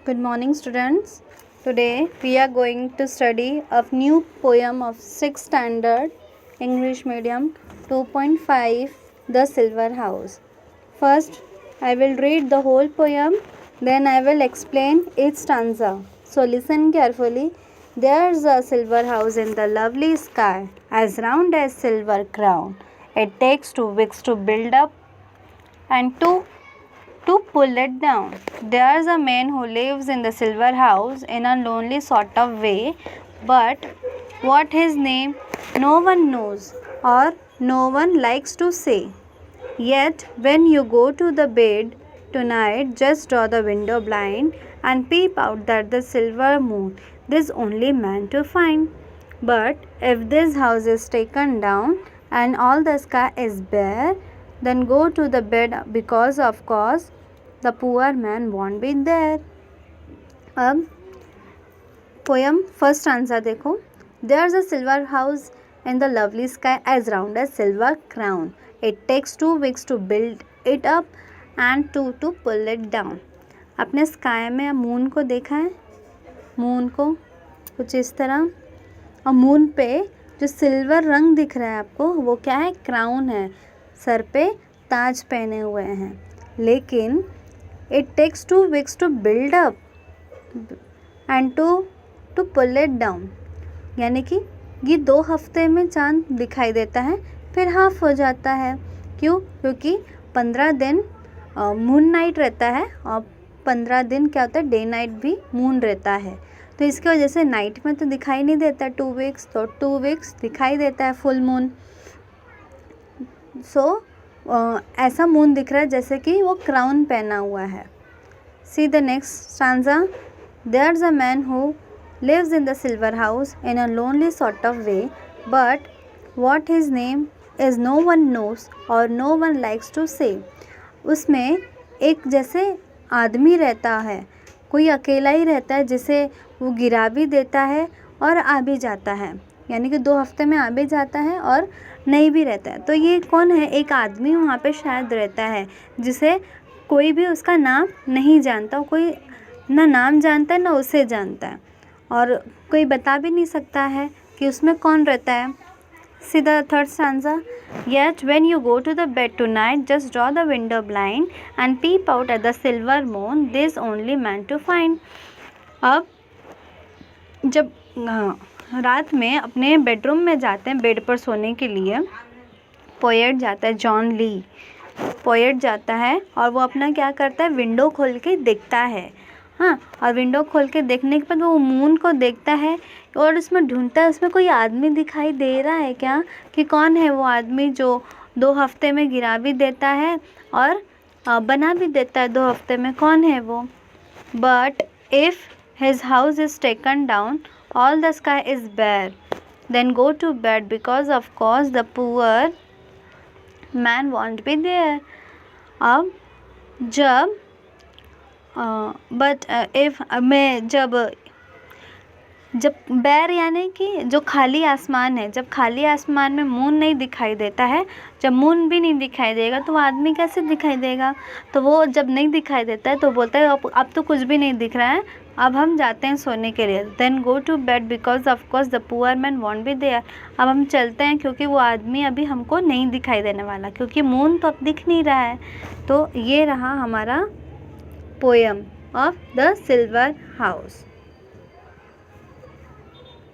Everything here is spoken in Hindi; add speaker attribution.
Speaker 1: Good morning, students. Today we are going to study a new poem of 6th standard English medium 2.5 The Silver House. First, I will read the whole poem, then I will explain each stanza. So listen carefully. There's a silver house in the lovely sky, as round as silver crown. It takes 2 weeks to build up and to pull it down. There's a man who lives in the silver house in a lonely sort of way, but what his name no one knows or no one likes to say. Yet when you go to the bed tonight, just draw the window blind and peep out at the silver moon. This only man to find. But if this house is taken down and all the sky is bare, then go to the bed because of course the poor man won't be there. अब पोयम फर्स्ट आंसर देखो. There's a silver house in the lovely sky as round as silver crown. It takes 2 weeks to build it up and 2 to pull it down. आपने स्काई में मून को देखा है? मून को कुछ इस तरह, और मून पे जो सिल्वर रंग दिख रहा है आपको, वो क्या है? क्राउन है. सर पे ताज पहने हुए हैं. लेकिन it takes 2 weeks to build up and to pull it down. यानी कि ये 2 हफ्ते में चांद दिखाई देता है, फिर हाफ हो जाता है. क्यों? क्योंकि 15 दिन मून नाइट रहता है और 15 दिन क्या होता है? डे नाइट भी मून रहता है. तो इसकी वजह से नाइट में तो दिखाई नहीं देता 2 वीक्स, तो 2 वीक्स दिखाई देता है फुल मून. सो ऐसा मून दिख रहा है जैसे कि वो क्राउन पहना हुआ है. See the next stanza. There's a man who lives in the silver house in a lonely sort of way, but what his name is no one knows और no one likes to say. उसमें एक जैसे आदमी रहता है, कोई अकेला ही रहता है, जिसे वो गिरा भी देता है और आ भी जाता है. यानी कि 2 हफ्ते में आ भी जाता है और नहीं भी रहता है. तो ये कौन है? एक आदमी वहाँ पे शायद रहता है जिसे कोई भी उसका नाम नहीं जानता. कोई ना नाम जानता है ना उसे जानता है, और कोई बता भी नहीं सकता है कि उसमें कौन रहता है. See the third stanza. Yet when you go to the bed tonight, just draw the window blind and peep out at the silver moon. This only man to find. अब जब रात में अपने बेडरूम में जाते हैं बेड पर सोने के लिए, पोएट जाता है, जॉन ली पोएट जाता है, और वो अपना क्या करता है? विंडो खोल के देखता है. हाँ, और विंडो खोल के देखने के बाद वो मून को देखता है और उसमें ढूंढता है उसमें कोई आदमी दिखाई दे रहा है क्या, कि कौन है वो आदमी जो 2 हफ्ते में गिरा भी देता है और बना भी देता है 2 हफ्ते में. कौन है वो? But if his house is taken down all the sky is bare, then go to bed because of course the poor man won't be there. अब जब बट इफ़ मैं जब बैर यानी कि जो खाली आसमान है, जब खाली आसमान में मून नहीं दिखाई देता है, जब मून भी नहीं दिखाई देगा तो वो आदमी कैसे दिखाई देगा? तो वो जब नहीं दिखाई देता है तो बोलता है अब तो कुछ भी नहीं दिख रहा है, अब हम जाते हैं सोने के लिए. Then go to bed because of course the poor man won't be there. अब हम चलते हैं क्योंकि वो आदमी अभी हमको नहीं दिखाई देने वाला, क्योंकि मून तो अब दिख नहीं रहा है. तो ये रहा हमारा poem of the silver house.